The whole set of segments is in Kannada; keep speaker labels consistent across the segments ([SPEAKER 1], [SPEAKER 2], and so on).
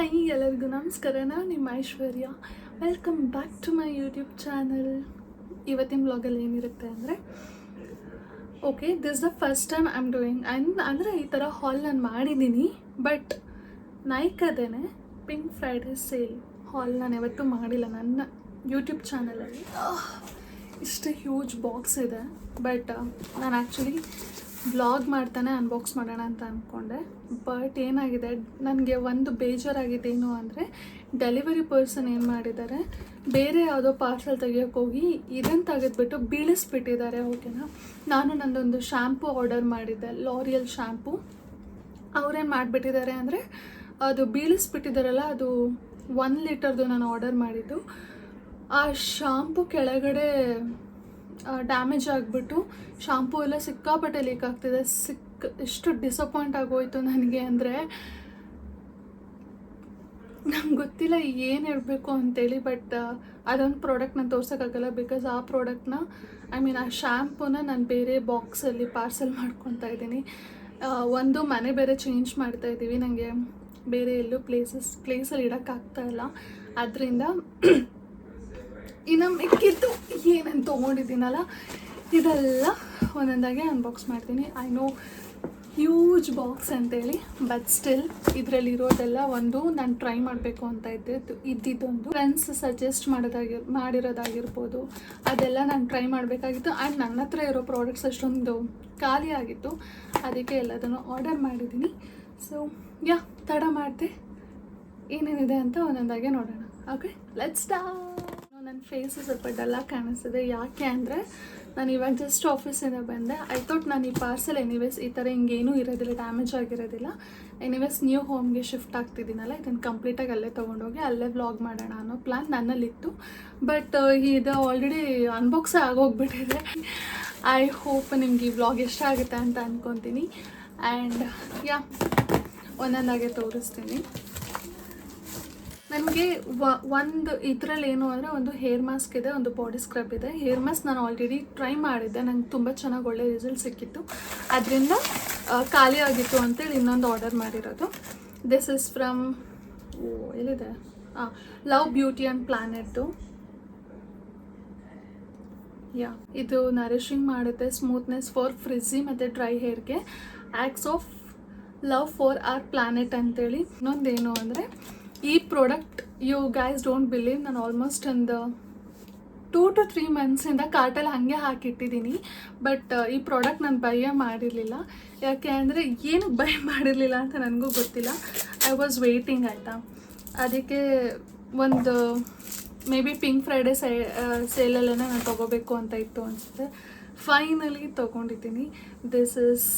[SPEAKER 1] ಹಾಯ್ ಎಲ್ಲರಿಗೂ ನಮಸ್ಕಾರ. ನಾನು ನಿಮ್ಮ Aishwarya. Welcome back to my YouTube channel. ಇವತ್ತಿನ ವ್ಲಾಗಲ್ಲಿ ಏನಿರುತ್ತೆ ಅಂದರೆ, okay, this the first time I am doing ಅಂದರೆ ಈ ಥರ ಹಾಲ್ ನಾನು ಮಾಡಿದ್ದೀನಿ. ಬಟ್ ನೈಕದೇನೆ ಪಿಂಕ್ ಫ್ರೈಡೇ ಸೇಲ್ ಹಾಲ್ ನಾನು ಯಾವತ್ತೂ ಮಾಡಿಲ್ಲ ನನ್ನ ಯೂಟ್ಯೂಬ್ ಚಾನಲಲ್ಲಿ. ಇಷ್ಟು ಹ್ಯೂಜ್ ಬಾಕ್ಸ್ ಇದೆ. ಬಟ್ ನಾನು ಆ್ಯಕ್ಚುಲಿ ವ್ಲಾಗ್ ಮಾಡ್ತಾನೆ ಅನ್ಬಾಕ್ಸ್ ಮಾಡೋಣ ಅಂತ ಅಂದ್ಕೊಂಡೆ. ಬಟ್ ಏನಾಗಿದೆ, ನನಗೆ ಒಂದು ಬೇಜಾರಾಗಿದೆ. ಏನು ಅಂದರೆ, ಡೆಲಿವರಿ ಪರ್ಸನ್ ಏನು ಮಾಡಿದ್ದಾರೆ, ಬೇರೆ ಯಾವುದೋ ಪಾರ್ಸಲ್ ತೆಗಿಯೋಕೆ ಹೋಗಿ ಇದನ್ನು ತೆಗೆದ್ಬಿಟ್ಟು ಬೀಳಿಸ್ಬಿಟ್ಟಿದ್ದಾರೆ. ಓಕೆನಾ, ನಾನು ನನ್ನದೊಂದು ಶ್ಯಾಂಪು ಆರ್ಡರ್ ಮಾಡಿದ್ದೆ, ಲಾರಿಯಲ್ ಶ್ಯಾಂಪು. ಅವ್ರೇನು ಮಾಡಿಬಿಟ್ಟಿದ್ದಾರೆ ಅಂದರೆ, ಅದು ಬೀಳಿಸ್ಬಿಟ್ಟಿದ್ದಾರಲ್ಲ, ಅದು 1 ಲೀಟರ್ದು ನಾನು ಆರ್ಡರ್ ಮಾಡಿದ್ದು. ಆ ಶಾಂಪು ಕೆಳಗಡೆ ಡ್ಯಾಮೇಜ್ ಆಗಿಬಿಟ್ಟು ಶಾಂಪೂ ಎಲ್ಲ ಸಿಕ್ಕಾಪಟ್ಟೆ ಲೀಕ್ ಆಗ್ತಿದೆ. ಎಷ್ಟು ಡಿಸಪಾಯಿಂಟ್ ಆಗೋಯ್ತು ನನಗೆ ಅಂದರೆ, ನಂಗೆ ಗೊತ್ತಿಲ್ಲ ಏನು ಹೇಳಬೇಕು ಅಂತೇಳಿ. ಬಟ್ ಅದೊಂದು ಪ್ರಾಡಕ್ಟ್ ನಾನು ತೋರ್ಸೋಕ್ಕಾಗಲ್ಲ, ಬಿಕಾಸ್ ಆ ಪ್ರಾಡಕ್ಟ್ನ ಆ ಶ್ಯಾಂಪೂನ ನಾನು ಬೇರೆ ಬಾಕ್ಸಲ್ಲಿ ಪಾರ್ಸಲ್ ಮಾಡ್ಕೊತಾ ಇದ್ದೀನಿ. ಒಂದು ಮನೆ ಬೇರೆ ಚೇಂಜ್ ಮಾಡ್ತಾ ಇದ್ದೀವಿ, ನನಗೆ ಬೇರೆ ಎಲ್ಲೂ ಪ್ಲೇಸಲ್ಲಿ ಇಡೋಕ್ಕಾಗ್ತಾಯಿಲ್ಲ. ಅದರಿಂದ ಇನ್ನು ಮಿಕ್ಕಿದ್ದು ಏನೇನು ತೊಗೊಂಡಿದ್ದೀನಲ್ಲ, ಇದೆಲ್ಲ ಒಂದೊಂದಾಗೆ ಅನ್ಬಾಕ್ಸ್ ಮಾಡ್ತೀನಿ. ಐ ನೋ ಹ್ಯೂಜ್ ಬಾಕ್ಸ್ ಅಂತೇಳಿ, ಬಟ್ ಸ್ಟಿಲ್ ಇದರಲ್ಲಿರೋದೆಲ್ಲ ಒಂದು ನಾನು ಟ್ರೈ ಮಾಡಬೇಕು ಅಂತ ಇದ್ದಿದ್ದೊಂದು ಫ್ರೆಂಡ್ಸ್ ಸಜೆಸ್ಟ್ ಮಾಡಿರೋದಾಗಿರ್ಬೋದು, ಅದೆಲ್ಲ ನಾನು ಟ್ರೈ ಮಾಡಬೇಕಾಗಿತ್ತು. ಆ್ಯಂಡ್ ನನ್ನ ಹತ್ರ ಇರೋ ಪ್ರಾಡಕ್ಟ್ಸ್ ಅಷ್ಟೊಂದು ಖಾಲಿ ಆಗಿತ್ತು, ಅದಕ್ಕೆ ಎಲ್ಲದನ್ನು ಆರ್ಡರ್ ಮಾಡಿದ್ದೀನಿ. ಸೊ ತಡ ಮಾಡಿದೆ, ಏನೇನಿದೆ ಅಂತ ಒಂದೊಂದಾಗೆ ನೋಡೋಣ. Okay, let's start. ನನ್ನ ಫೇಸು ಸ್ವಲ್ಪ ಡಲ್ಲಾಗಿ ಕಾಣಿಸ್ತಿದೆ. ಯಾಕೆ ಅಂದರೆ, ನಾನು ಇವಾಗ ಜಸ್ಟ್ ಆಫೀಸಿಂದ ಬಂದೆ. ಐ ಥಾಟ್ ನಾನು ಈ ಪಾರ್ಸಲ್ ಎನಿವೇಸ್ ಈ ಥರ ಹಿಂಗೇನೂ ಇರೋದಿಲ್ಲ, ಡ್ಯಾಮೇಜ್ ಆಗಿರೋದಿಲ್ಲ. ಎನಿವೇಸ್ ನ್ಯೂ ಹೋಮ್ಗೆ ಶಿಫ್ಟ್ ಆಗ್ತಿದ್ದೀನಲ್ಲ, ಇದನ್ನು ಕಂಪ್ಲೀಟಾಗಿ ಅಲ್ಲೇ ತೊಗೊಂಡೋಗಿ ಅಲ್ಲೇ ವ್ಲಾಗ್ ಮಾಡೋಣ ಅನ್ನೋ ಪ್ಲ್ಯಾನ್ ನನ್ನಲ್ಲಿತ್ತು. ಬಟ್ ಇದು ಆಲ್ರೆಡಿ ಅನ್ಬಾಕ್ಸೇ ಆಗೋಗ್ಬಿಟ್ಟಿದೆ. ಐ ಹೋಪ್ ನಿಮ್ಗೆ ಈ ವ್ಲಾಗ್ ಇಷ್ಟ ಆಗುತ್ತೆ ಅಂತ ಅಂದ್ಕೊತೀನಿ. ಆ್ಯಂಡ್ ಒಂದೊಂದಾಗೆ ತೋರಿಸ್ತೀನಿ. ನನಗೆ ಒಂದು ಇದರಲ್ಲಿ ಏನು ಅಂದರೆ, ಒಂದು ಹೇರ್ ಮಾಸ್ಕ್ ಇದೆ, ಒಂದು ಬಾಡಿ ಸ್ಕ್ರಬ್ ಇದೆ. ಹೇರ್ ಮಾಸ್ಕ್ ನಾನು ಆಲ್ರೆಡಿ ಟ್ರೈ ಮಾಡಿದ್ದೆ, ನಂಗೆ ತುಂಬ ಚೆನ್ನಾಗಿ ಒಳ್ಳೆ ರಿಸಲ್ಟ್ ಸಿಕ್ಕಿತ್ತು. ಅದರಿಂದ ಖಾಲಿ ಆಗಿತ್ತು ಅಂತೇಳಿ ಇನ್ನೊಂದು ಆರ್ಡರ್ ಮಾಡಿರೋದು. ದಿಸ್ ಇಸ್ ಫ್ರಮ್ ಎಲ್ಲಿದೆ, ಲವ್ ಬ್ಯೂಟಿ ಆ್ಯಂಡ್ ಪ್ಲ್ಯಾನೆಟ್ದು. ಇದು ನರಿಶಿಂಗ್ ಮಾಡುತ್ತೆ, ಸ್ಮೂತ್ನೆಸ್ ಫಾರ್ ಫ್ರಿಝಿ ಮತ್ತು ಡ್ರೈ ಹೇರ್ಗೆ. Acts of love for our planet ಅಂತೇಳಿ. ಇನ್ನೊಂದೇನು ಅಂದರೆ, ಈ product you guys don't believe, ನಾನು ಆಲ್ಮೋಸ್ಟ್ ಒಂದು 2 to 3 ಮಂತ್ಸಿಂದ ಕಾರ್ಟಲ್ಲಿ ಹಾಗೆ ಹಾಕಿಟ್ಟಿದ್ದೀನಿ. ಬಟ್ ಈ ಪ್ರಾಡಕ್ಟ್ ನಾನು ಬೈಯೇ ಮಾಡಿರಲಿಲ್ಲ. ಯಾಕೆ ಅಂದರೆ, ಏನು ಬೈ ಮಾಡಿರಲಿಲ್ಲ ಅಂತ ನನಗೂ ಗೊತ್ತಿಲ್ಲ. ಐ ವಾಸ್ ವೇಟಿಂಗ್ ಆಯಿತಾ. ಅದಕ್ಕೆ ಒಂದು ಮೇ ಬಿ ಪಿಂಕ್ ಫ್ರೈಡೇ ಸೇಲಲ್ಲೇ ನಾನು ತೊಗೋಬೇಕು ಅಂತ ಇತ್ತು ಅನಿಸುತ್ತೆ. ಫೈನಲಿ ತೊಗೊಂಡಿದ್ದೀನಿ. This is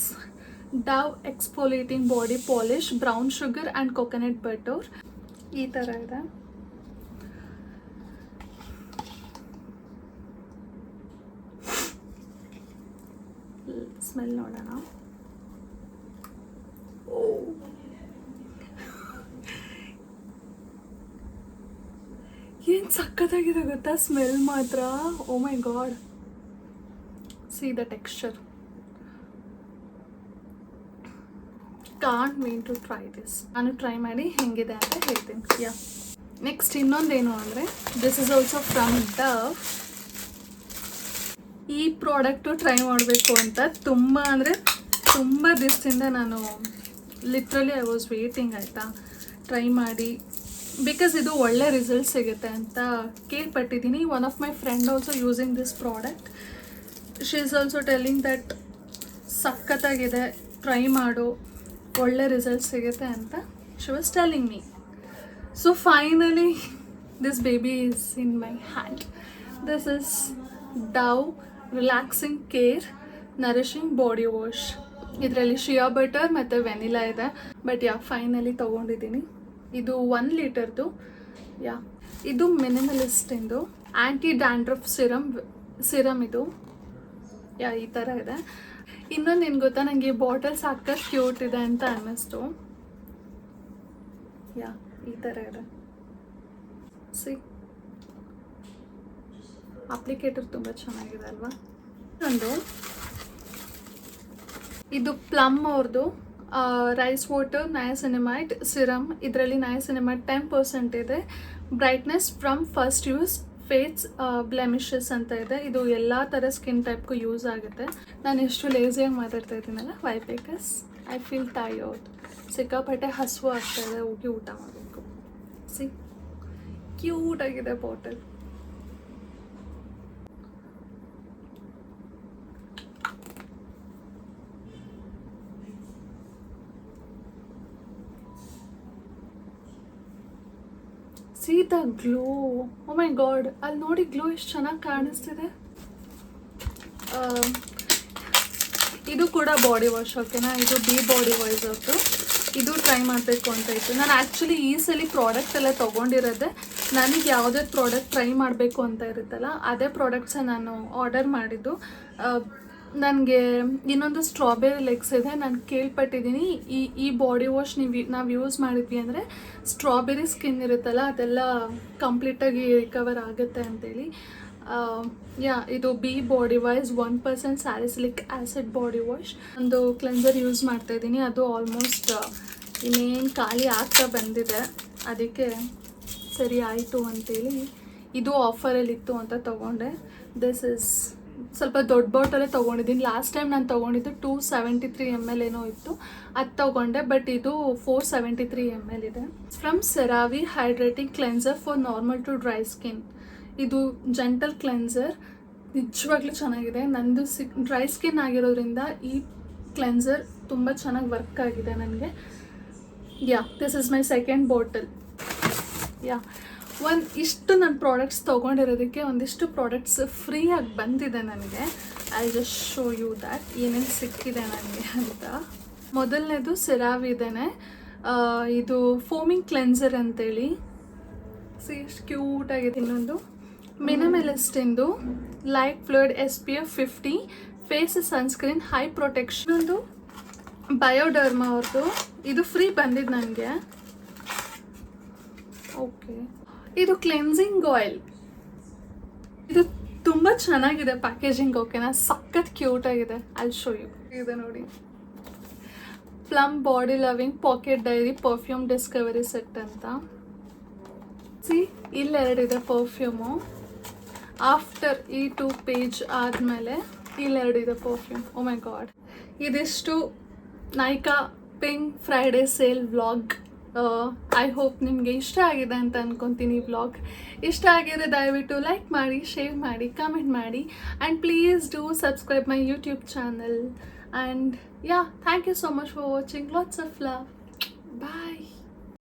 [SPEAKER 1] Dove exfoliating body polish, brown sugar and coconut butter. ಈ ಥರ ಇದೆ. ಸ್ಮೆಲ್ ನೋಡೋಣ. ಏನು ಸಖತ್ತಾಗಿದೆ ಗೊತ್ತಾ ಸ್ಮೆಲ್ ಮಾತ್ರ. Oh my God, see the texture. Can't mean to try this. ನಾನು ಟ್ರೈ ಮಾಡಿ ಹೆಂಗಿದೆ ಅಂತ ಹೇಳ್ತೀನಿ. ನೆಕ್ಸ್ಟ್ ಇನ್ನೊಂದೇನು ಅಂದರೆ, this is also from Dove. ಈ ಪ್ರಾಡಕ್ಟು ಟ್ರೈ ಮಾಡಬೇಕು ಅಂತ ತುಂಬ ದಿವಸದಿಂದ ನಾನು ಲಿಟ್ರಲಿ ಐ ವಾಸ್ ವೇಟಿಂಗ್ ಆಯಿತಾ, ಟ್ರೈ ಮಾಡಿ. ಬಿಕಾಸ್ ಇದು ಒಳ್ಳೆ ರಿಸಲ್ಟ್ ಸಿಗುತ್ತೆ ಅಂತ ಕೇಳ್ಪಟ್ಟಿದ್ದೀನಿ. One of my friend also using this product. She is also telling that ಸಖತ್ತಾಗಿದೆ, ಟ್ರೈ ಮಾಡು, ಒಳ್ಳೆ ರಿಸಲ್ಟ್ ಸಿಗುತ್ತೆ ಅಂತ she was telling me. So finally this baby is in my hand. This is Dove relaxing care nourishing body wash. ಇದರಲ್ಲಿ ಶಿಯಾ ಬಟರ್ ಮತ್ತು ವೆನಿಲಾ ಇದೆ. ಬಟ್ ಫೈನಲಿ ತೊಗೊಂಡಿದ್ದೀನಿ. ಇದು 1 ಲೀಟರ್ದು. ಇದು ಮಿನಿಮಲಿಸ್ಟಿಂದು ಆ್ಯಂಟಿ ಡ್ಯಾಂಡ್ರಫ್ ಸಿರಮ್ ಇದು. ಈ ಥರ ಇದೆ. ಇನ್ನೊಂದು ಏನು ಗೊತ್ತಾ, ನನಗೆ ಈ ಬಾಟಲ್ ಸಾಕಷ್ಟು ಕ್ಯೂಟ್ ಇದೆ ಅಂತ ಅನ್ನಿಸ್ತು. ಈ ಥರ ಇದೆ. ಸಿ, ಅಪ್ಲಿಕೇಟರ್ ತುಂಬ ಚೆನ್ನಾಗಿದೆ ಅಲ್ವಾ. ಇದು ಪ್ಲಮ್ ಅವ್ರದ್ದು ರೈಸ್ ವಾಟರ್ ನಯಾಸಿನಮೈಡ್ ಸಿರಮ್. ಇದರಲ್ಲಿ ನಯಾಸಿನಮೈಡ್ 10% ಇದೆ. Brightness from first use face blemishes ಅಂತ ಇದೆ. ಇದು ಎಲ್ಲ ಥರ ಸ್ಕಿನ್ ಟೈಪ್ಗೂ ಯೂಸ್ ಆಗುತ್ತೆ. ನಾನು ಎಷ್ಟು ಲೇಸಿಯಾಗಿ ಮಾತಾಡ್ತಾ ಇದ್ದೀನಲ್ಲ, why because I feel tired. ಸಿಕ್ಕಾಪಟ್ಟೆ ಹಸುವು ಆಗ್ತಾಯಿದೆ, ಹೋಗಿ ಊಟ ಮಾಡಬೇಕು. ಸಿ ಕ್ಯೂಟಾಗಿದೆ bottle. See the glow, oh my God, ಅಲ್ಲಿ ನೋಡಿ ಗ್ಲೋ ಎಷ್ಟು ಚೆನ್ನಾಗಿ ಕಾಣಿಸ್ತಿದೆ. ಇದು ಕೂಡ ಬಾಡಿ ವಾಶ್, ಓಕೆನಾ. ಇದು ಬಿ ಬಾಡಿ ವಾಶ್ ಅವ್ರದ್ದು. ಇದು ಟ್ರೈ ಮಾಡಬೇಕು ಅಂತ ಇತ್ತು. ನಾನು ಆ್ಯಕ್ಚುಲಿ ಈ ಸಲ ಪ್ರಾಡಕ್ಟ್ ಎಲ್ಲ ತೊಗೊಂಡಿರೋದೆ ನನಗೆ ಯಾವುದೇ ಪ್ರಾಡಕ್ಟ್ ಟ್ರೈ ಮಾಡಬೇಕು ಅಂತ ಇರುತ್ತಲ್ಲ, ಅದೇ ಪ್ರಾಡಕ್ಟ್ಸ ನಾನು ಆರ್ಡರ್ ಮಾಡಿದ್ದು. ನನಗೆ ಇನ್ನೊಂದು ಸ್ಟ್ರಾಬೆರಿ ಲೆಗ್ಸ್ ಇದೆ. ನಾನು ಕೇಳ್ಪಟ್ಟಿದ್ದೀನಿ ಈ ಬಾಡಿ ವಾಶ್ ನಾವು ಯೂಸ್ ಮಾಡಿದ್ವಿ ಅಂದರೆ ಸ್ಟ್ರಾಬೆರಿ ಸ್ಕಿನ್ ಇರುತ್ತಲ್ಲ, ಅದೆಲ್ಲ ಕಂಪ್ಲೀಟಾಗಿ ರಿಕವರ್ ಆಗುತ್ತೆ ಅಂತೇಳಿ. ಇದು B body voice 1% salicylic acid body wash. ಒಂದು ಕ್ಲೆನ್ಸರ್ ಯೂಸ್ ಮಾಡ್ತಾಯಿದ್ದೀನಿ. ಅದು ಆಲ್ಮೋಸ್ಟ್ ಇನ್ನೇನು ಖಾಲಿ ಆಗ್ತಾ ಬಂದಿದೆ, ಅದಕ್ಕೆ ಸರಿ ಆಯಿತು ಅಂತೇಳಿ ಇದು ಆಫರಲ್ಲಿತ್ತು ಅಂತ ತೊಗೊಂಡೆ. ದಿಸ್ ಇಸ್ ಸ್ವಲ್ಪ ದೊಡ್ಡ ಬಾಟಲೇ ತೊಗೊಂಡಿದ್ದೀನಿ. ಲಾಸ್ಟ್ ಟೈಮ್ ನಾನು ತೊಗೊಂಡಿದ್ದು 273 ml ಏನೋ ಇತ್ತು, ಅದು ತೊಗೊಂಡೆ. ಬಟ್ ಇದು 473 ml ಇದೆ. From CeraVe hydrating cleanser for normal to dry skin. ಇದು ಜೆಂಟಲ್ ಕ್ಲೆನ್ಸರ್, ನಿಜವಾಗ್ಲೂ ಚೆನ್ನಾಗಿದೆ. ನಂದು ಡ್ರೈ ಸ್ಕಿನ್ ಆಗಿರೋದ್ರಿಂದ ಈ ಕ್ಲೆನ್ಸರ್ ತುಂಬ ಚೆನ್ನಾಗಿ ವರ್ಕ್ ಆಗಿದೆ ನನಗೆ. This is my second bottle. ಇಷ್ಟು ನನ್ನ ಪ್ರಾಡಕ್ಟ್ಸ್ ತೊಗೊಂಡಿರೋದಕ್ಕೆ ಒಂದಿಷ್ಟು ಪ್ರಾಡಕ್ಟ್ಸ್ ಫ್ರೀಯಾಗಿ ಬಂದಿದೆ ನನಗೆ. I just show you that ಏನೇನು ಸಿಕ್ಕಿದೆ ನನಗೆ ಅಂತ. ಮೊದಲನೇದು ಸೆರಾವಿದೇನೆ, ಇದು ಫೋಮಿಂಗ್ ಕ್ಲೆನ್ಸರ್ ಅಂತೇಳಿ. ಎಷ್ಟು ಕ್ಯೂಟಾಗಿದೆ. ಇನ್ನೊಂದು ಮಿನಿಮಲಿಸ್ಟಿಂದು light fluid SPF 50 face sunscreen high protection. ಒಂದು ಬಯೋಡರ್ಮಾ ಅವ್ರದ್ದು, ಇದು ಫ್ರೀ ಬಂದಿದ್ದು ನನಗೆ. ಓಕೆ, ಇದು ಕ್ಲೆನ್ಸಿಂಗ್ ಆಯಿಲ್. ಇದು ತುಂಬ ಚೆನ್ನಾಗಿದೆ ಪ್ಯಾಕೇಜಿಂಗ್, ಓಕೆನಾ. ಸಖತ್ ಕ್ಯೂಟ್ ಆಗಿದೆ. I show you. ಇದೆ ನೋಡಿ, Plum body loving pocket diary perfume discovery set ಅಂತ. ಸಿ, ಇಲ್ಲೆರಡಿದೆ ಪರ್ಫ್ಯೂಮು. ಆಫ್ಟರ್ ಈ 2 ಪೇಜ್ ಆದಮೇಲೆ ಇಲ್ಲೆರಡಿದೆ ಪರ್ಫ್ಯೂಮ್. O my god. ಇದಿಷ್ಟು Nykaa pink Friday sale vlog. I hope ನಿಮಗೆ ಇಷ್ಟ ಆಗಿದೆ ಅಂತ ಅಂದ್ಕೊತೀನಿ. ವ್ಲಾಗ್ ಇಷ್ಟ ಆಗಿದ್ರೆ ದಯವಿಟ್ಟು ಲೈಕ್ ಮಾಡಿ, ಶೇರ್ ಮಾಡಿ, ಕಮೆಂಟ್ ಮಾಡಿ, and please do subscribe my YouTube channel. And thank you so much for watching. Lots of love. Bye.